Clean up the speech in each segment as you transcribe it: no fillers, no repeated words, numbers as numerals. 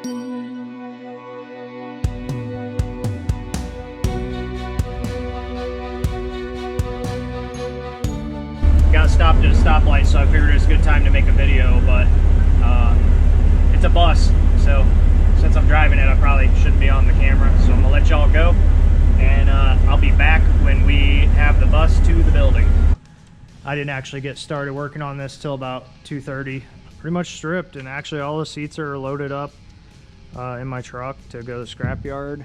Got stopped at a stoplight, so I figured it was a good time to make a video, but it's a bus, so since I'm driving it, I probably shouldn't be on the camera, so I'm gonna let y'all go, and I'll be back when we have the bus to the building. I didn't actually get started working on this till about 2:30. Pretty much stripped, and actually all the seats are loaded up in my truck to go to the scrapyard.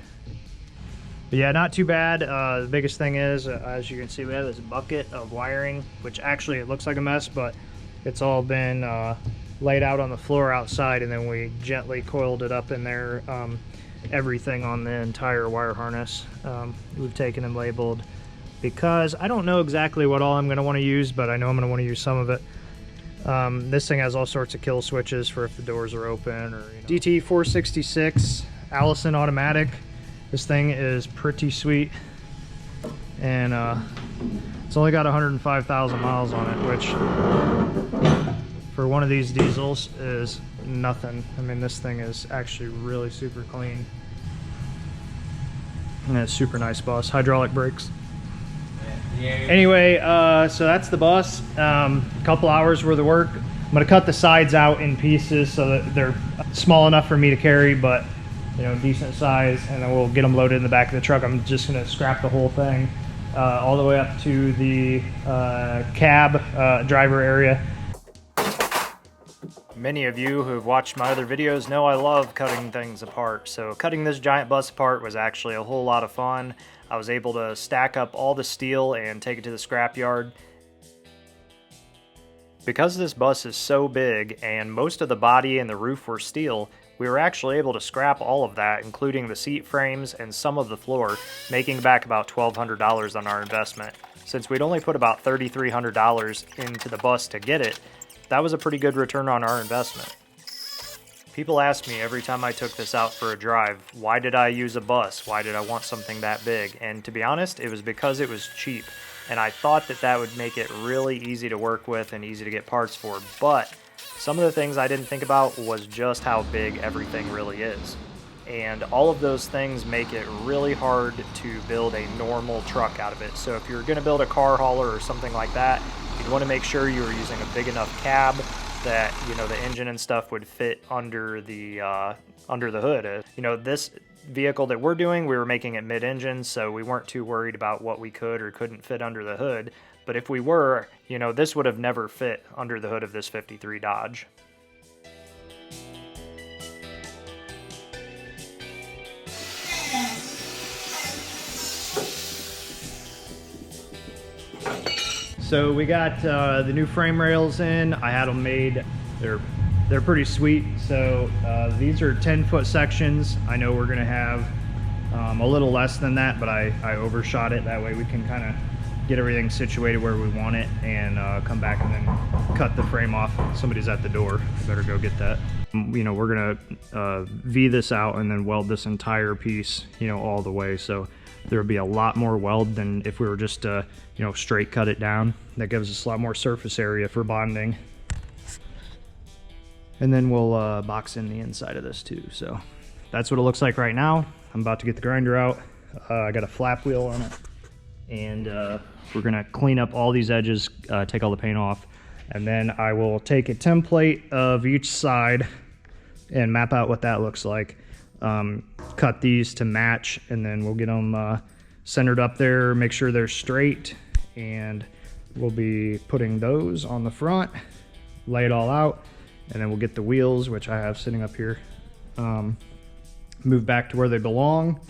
But yeah, not too bad. The biggest thing is, as you can see, we have this bucket of wiring, which actually it looks like a mess, but it's all been laid out on the floor outside, and then we gently coiled it up in there. Everything on the entire wire harness we've taken and labeled, because I don't know exactly what all I'm going to want to use, but I know I'm going to want to use some of it. This thing has all sorts of kill switches for if the doors are open, or DT 466 Allison automatic. This thing is pretty sweet, and it's only got 105,000 miles on it, which for one of these diesels is nothing. I mean, this thing is actually really super clean, and it's super nice bus. Hydraulic brakes. Anyway, so that's the bus. A couple hours worth of work. I'm gonna cut the sides out in pieces so that they're small enough for me to carry, but you know, decent size, and then we'll get them loaded in the back of the truck. I'm just gonna scrap the whole thing all the way up to the cab driver area. Many of you who have watched my other videos know I love cutting things apart, so cutting this giant bus apart was actually a whole lot of fun. I was able to stack up all the steel and take it to the scrapyard. Because this bus is so big and most of the body and the roof were steel, we were actually able to scrap all of that, including the seat frames and some of the floor, making back about $1,200 on our investment. Since we'd only put about $3,300 into the bus to get it, that was a pretty good return on our investment. People ask me every time I took this out for a drive, why did I use a bus? Why did I want something that big? And to be honest, it was because it was cheap. And I thought that that would make it really easy to work with and easy to get parts for, but some of the things I didn't think about was just how big everything really is. And all of those things make it really hard to build a normal truck out of it. So if you're gonna build a car hauler or something like that, you'd wanna make sure you were using a big enough cab that, you know, the engine and stuff would fit under the hood. You know, this vehicle that we're doing, we were making it mid-engine, so we weren't too worried about what we could or couldn't fit under the hood. But if we were, you know, this would have never fit under the hood of this 53 Dodge. So we got the new frame rails in. I had them made. They're pretty sweet. So these are 10-foot sections. I know we're gonna have a little less than that, but I overshot it. That way we can kind of get everything situated where we want it, and come back and then cut the frame off. Somebody's at the door. I better go get that. You know, we're gonna V this out and then weld this entire piece, you know, all the way. So there'll be a lot more weld than if we were just you know, straight cut it down. That gives us a lot more surface area for bonding. And then we'll box in the inside of this too. So that's what it looks like right now. I'm about to get the grinder out. I got a flap wheel on it, and we're gonna clean up all these edges, take all the paint off, and then I will take a template of each side and map out what that looks like. Cut these to match, and then we'll get them centered up there, make sure they're straight, and we'll be putting those on the front, lay it all out, and then we'll get the wheels, which I have sitting up here, move back to where they belong.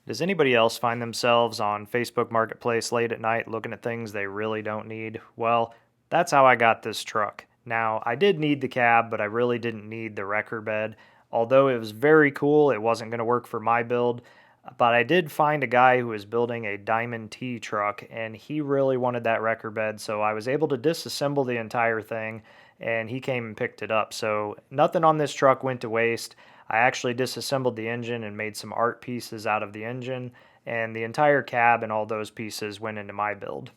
Does anybody else find themselves on Facebook Marketplace late at night looking at things they really don't need? Well, that's how I got this truck. Now, I did need the cab, but I really didn't need the wrecker bed. Although it was very cool, it wasn't going to work for my build. But I did find a guy who was building a Diamond T truck, and he really wanted that wrecker bed, so I was able to disassemble the entire thing, and he came and picked it up. So nothing on this truck went to waste. I actually disassembled the engine and made some art pieces out of the engine, and the entire cab and all those pieces went into my build.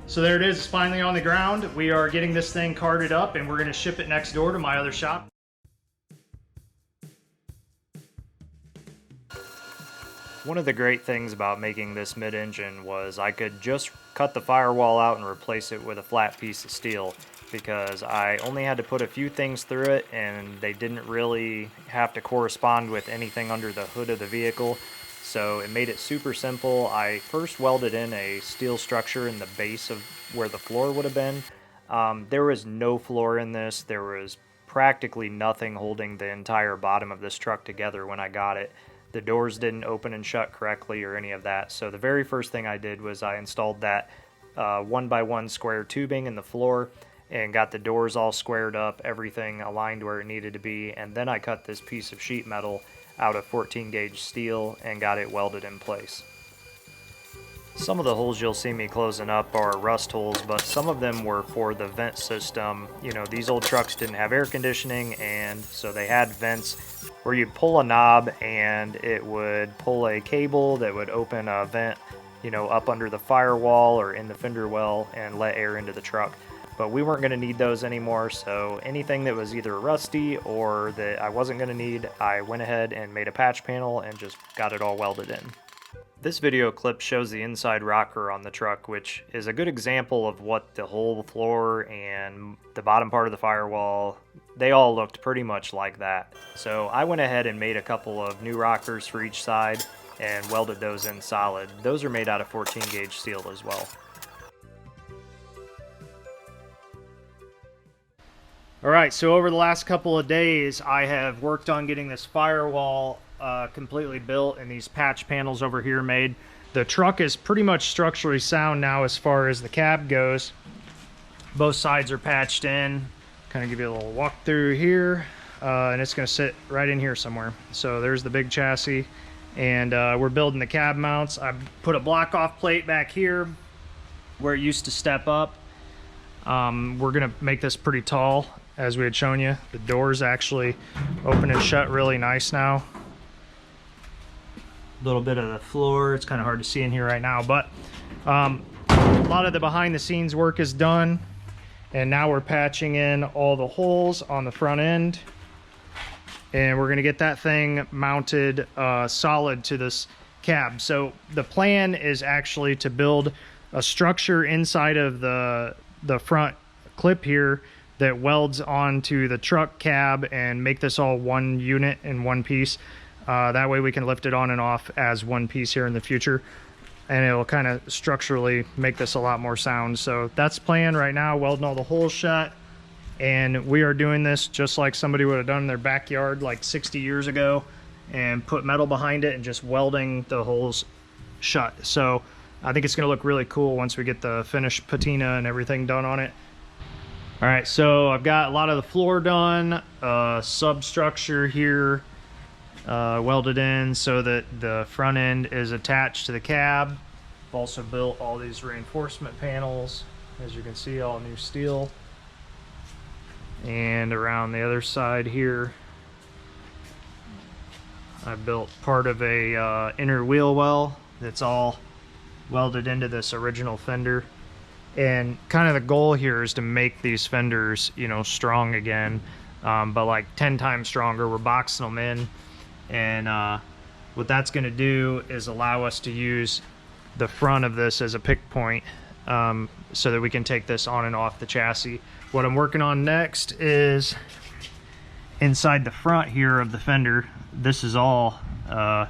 So there it is, finally on the ground. We are getting this thing carted up and we're going to ship it next door to my other shop. One of the great things about making this mid-engine was I could just cut the firewall out and replace it with a flat piece of steel. because I only had to put a few things through it and they didn't really have to correspond with anything under the hood of the vehicle. So it made it super simple. I first welded in a steel structure in the base of where the floor would have been. There was no floor in this. There was practically nothing holding the entire bottom of this truck together when I got it. The doors didn't open and shut correctly or any of that. So the very first thing I did was I installed that 1x1 square tubing in the floor and got the doors all squared up, everything aligned where it needed to be, and then I cut this piece of sheet metal out of 14 gauge steel and got it welded in place. Some of the holes you'll see me closing up are rust holes, but some of them were for the vent system. You know, these old trucks didn't have air conditioning, and so they had vents where you'd pull a knob and it would pull a cable that would open a vent, you know, up under the firewall or in the fender well and let air into the truck. But we weren't going to need those anymore, so anything that was either rusty or that I wasn't going to need, I went ahead and made a patch panel and just got it all welded in. This video clip shows the inside rocker on the truck, which is a good example of what the whole floor and the bottom part of the firewall, they all looked pretty much like that. So I went ahead and made a couple of new rockers for each side and welded those in solid. Those are made out of 14 gauge steel as well. Alright, so over the last couple of days I have worked on getting this firewall completely built and these patch panels over here made. The truck is pretty much structurally sound now as far as the cab goes. Both sides are patched in. Kind of give you a little walk through here, and it's going to sit right in here somewhere. So there's the big chassis, and we're building the cab mounts. I put a block off plate back here where it used to step up. We're going to make this pretty tall, as we had shown you. The doors actually open and shut really nice now. A little bit of the floor, it's kind of hard to see in here right now, but a lot of the behind the scenes work is done, and now we're patching in all the holes on the front end, and we're going to get that thing mounted solid to this cab. So the plan is actually to build a structure inside of the front clip here that welds onto the truck cab and make this all one unit in one piece. That way we can lift it on and off as one piece here in the future, and it'll kind of structurally make this a lot more sound. So that's the plan right now, welding all the holes shut, and we are doing this just like somebody would have done in their backyard like 60 years ago and put metal behind it and just welding the holes shut. So I think it's going to look really cool once we get the finished patina and everything done on it. All right, so I've got a lot of the floor done, substructure here welded in so that the front end is attached to the cab. I've also built all these reinforcement panels, as you can see, all new steel. And around the other side here, I built part of a inner wheel well that's all welded into this original fender. And kind of the goal here is to make these fenders, you know, strong again, but like 10 times stronger. We're boxing them in, and what that's going to do is allow us to use the front of this as a pick point, so that we can take this on and off the chassis. What I'm working on next is inside the front here of the fender. This is all, I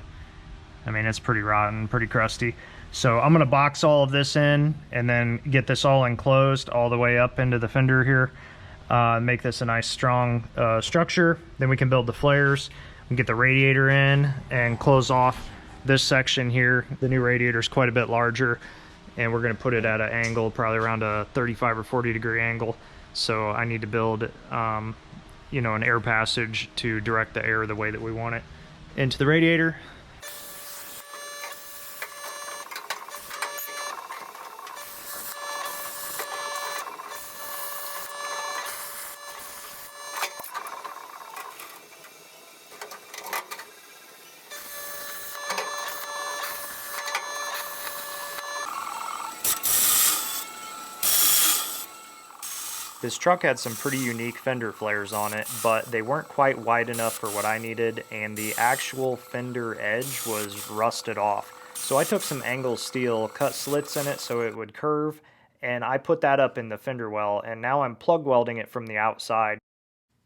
mean, it's pretty rotten, pretty crusty. So I'm going to box all of this in and then get this all enclosed all the way up into the fender here, make this a nice strong structure. Then we can build the flares and get the radiator in and close off this section here. The new radiator is quite a bit larger, and we're going to put it at an angle, probably around a 35 or 40 degree angle. So I need to build, you know, an air passage to direct the air the way that we want it into the radiator. This truck had some pretty unique fender flares on it, but they weren't quite wide enough for what I needed, and the actual fender edge was rusted off. So I took some angled steel, cut slits in it so it would curve, and I put that up in the fender well, and now I'm plug welding it from the outside.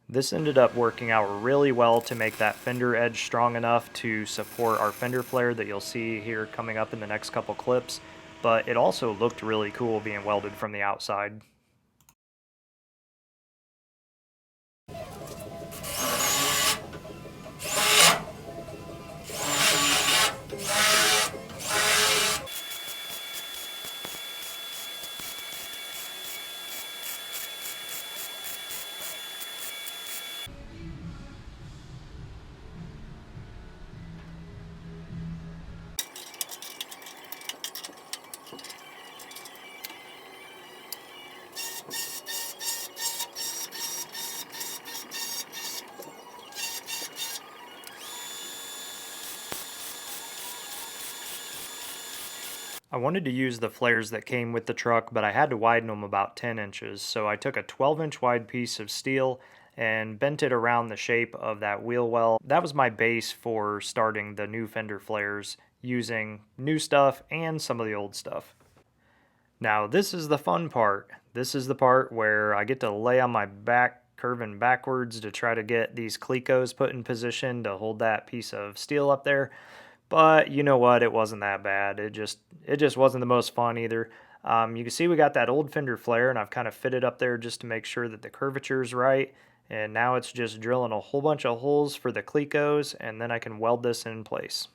This ended up working out really well to make that fender edge strong enough to support our fender flare that you'll see here coming up in the next couple clips, but it also looked really cool being welded from the outside. I wanted to use the flares that came with the truck, but I had to widen them about 10 inches. So I took a 12-inch wide piece of steel and bent it around the shape of that wheel well. That was my base for starting the new fender flares, using new stuff and some of the old stuff. Now this is the fun part. This is the part where I get to lay on my back, curving backwards to try to get these clecos put in position to hold that piece of steel up there. But you know what, it wasn't that bad. It just wasn't the most fun either. You can see we got that old fender flare, and I've kind of fitted up there just to make sure that the curvature is right. And now it's just drilling a whole bunch of holes for the clecos, and then I can weld this in place.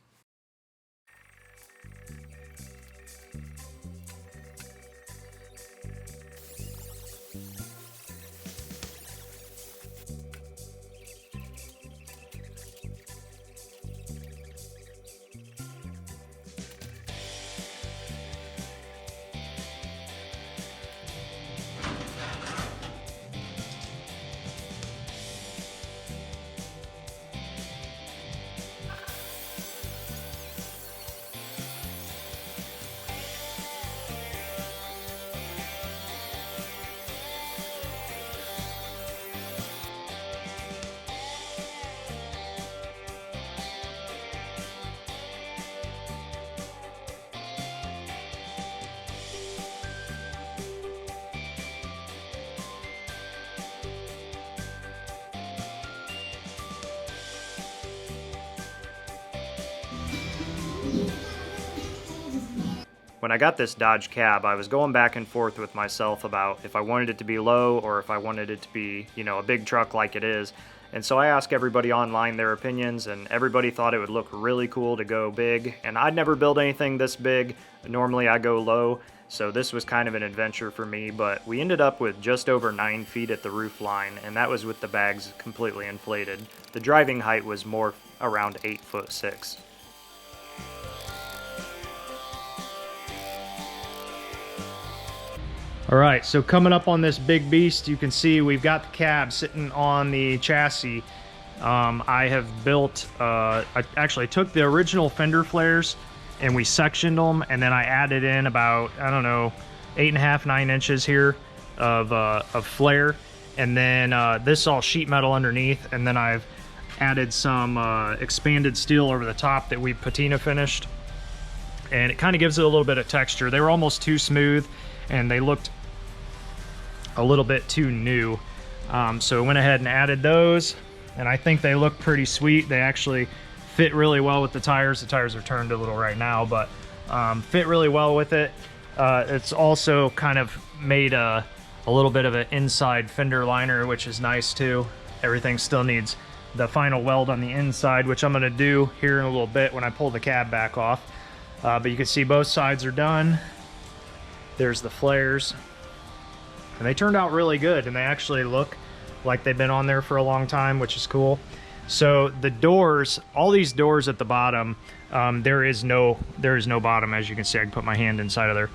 When I got this Dodge cab, I was going back and forth with myself about if I wanted it to be low or if I wanted it to be, you know, a big truck like it is. And so I asked everybody online their opinions, and everybody thought it would look really cool to go big. And I'd never built anything this big. Normally I go low, so this was kind of an adventure for me. But we ended up with just over 9 feet at the roof line, and that was with the bags completely inflated. The driving height was more around 8'6". All right, so coming up on this big beast, you can see we've got the cab sitting on the chassis. I have built, I actually took the original fender flares and we sectioned them, and then I added in about, I don't know, 8.5, 9 inches here of flare. And then this all sheet metal underneath, and then I've added some expanded steel over the top that we patina finished. And it kind of gives it a little bit of texture. They were almost too smooth, and they looked a little bit too new. So I went ahead and added those, and I think they look pretty sweet. They actually fit really well with the tires. The tires are turned a little right now, but fit really well with it. It's also kind of made a little bit of an inside fender liner, which is nice too. Everything still needs the final weld on the inside, which I'm gonna do here in a little bit when I pull the cab back off. But you can see both sides are done. There's the flares, and they turned out really good, and they actually look like they've been on there for a long time, which is cool. So the doors, all these doors at the bottom, there is no bottom. As you can see, I can put my hand inside of there.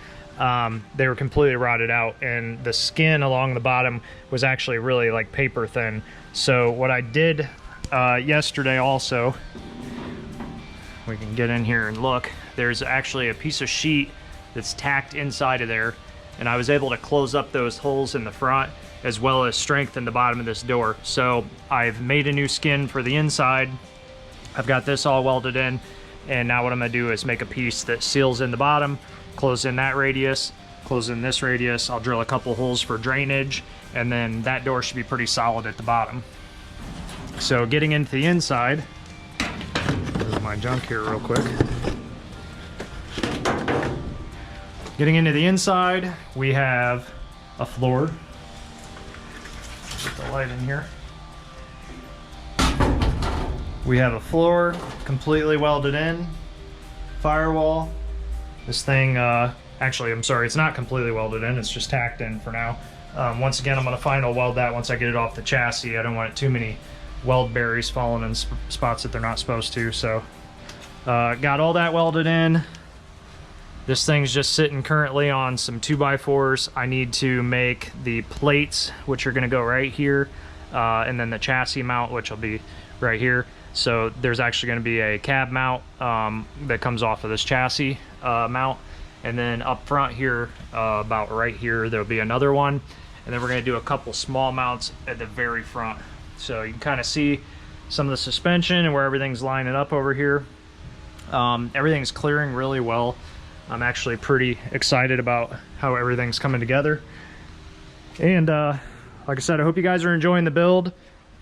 They were completely rotted out, and the skin along the bottom was actually really like paper thin. So what I did yesterday also, we can get in here and look, there's actually a piece of sheet that's tacked inside of there, and I was able to close up those holes in the front as well as strengthen the bottom of this door. So I've made a new skin for the inside. I've got this all welded in, and now what I'm gonna do is make a piece that seals in the bottom, close in that radius, close in this radius. I'll drill a couple holes for drainage, and then that door should be pretty solid at the bottom. So getting into the inside, there's my junk here real quick. Getting into the inside, we have a floor. Put the light in here. We have a floor completely welded in, firewall. This thing, actually, I'm sorry, it's not completely welded in, it's just tacked in for now. Once again, I'm going to final weld that once I get it off the chassis. I don't want too many weld berries falling in spots that they're not supposed to. So got all that welded in. This thing's just sitting currently on some 2x4s. I need to make the plates, which are going to go right here, and then the chassis mount, which will be right here. So there's actually going to be a cab mount that comes off of this chassis mount, and then up front here, about right here, there'll be another one, and then we're going to do a couple small mounts at the very front. So you can kind of see some of the suspension and where everything's lining up over here. Everything's clearing really well. I'm actually pretty excited about how everything's coming together. And like I said, I hope you guys are enjoying the build.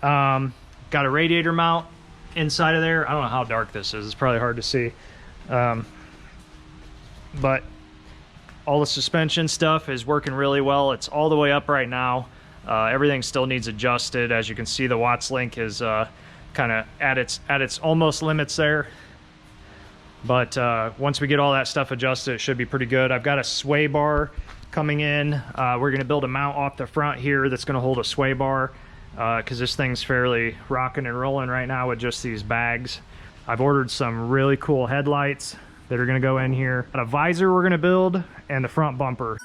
Got a radiator mount inside of there. I don't know how dark this is. It's probably hard to see. But all the suspension stuff is working really well. It's all the way up right now. Everything still needs adjusted. As you can see, the Watts link is kind of at its almost limits there. But once we get all that stuff adjusted, it should be pretty good. I've got a sway bar coming in. We're going to build a mount off the front here that's going to hold a sway bar, because this thing's fairly rocking and rolling right now with just these bags. I've ordered some really cool headlights that are going to go in here. Got a visor we're going to build, and the front bumper.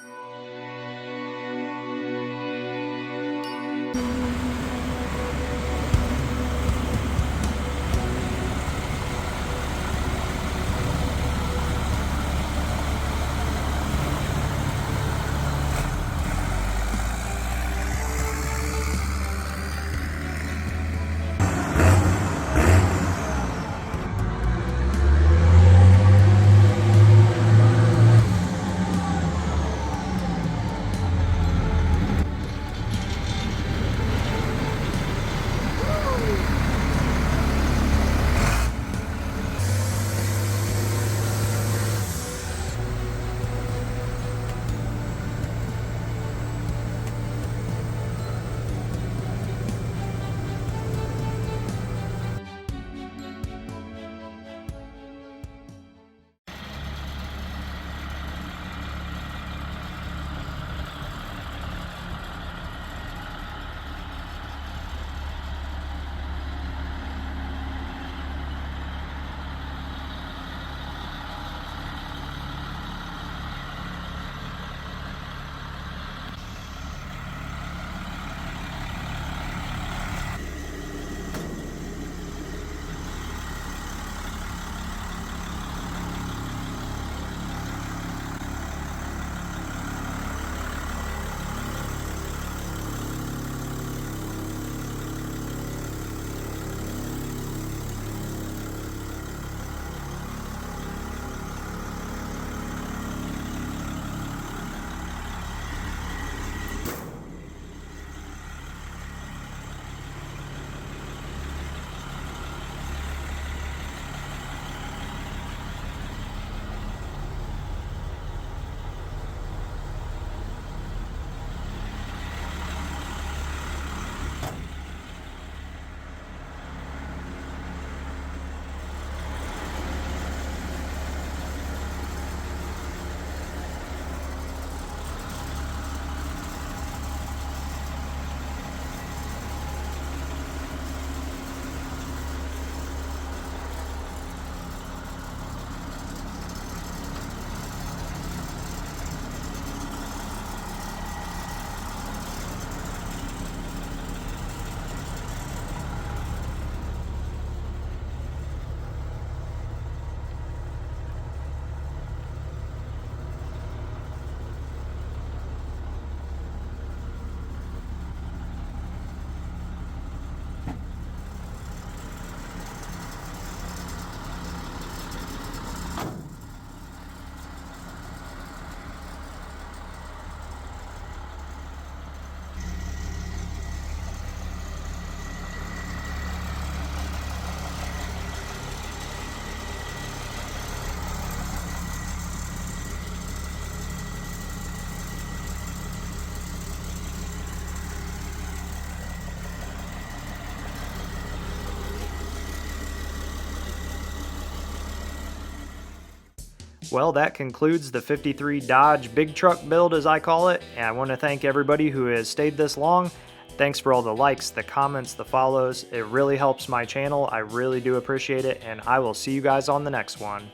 Well, that concludes the 53 Dodge big truck build, as I call it, and I want to thank everybody who has stayed this long. Thanks for all the likes, the comments, the follows. It really helps my channel. I really do appreciate it, and I will see you guys on the next one.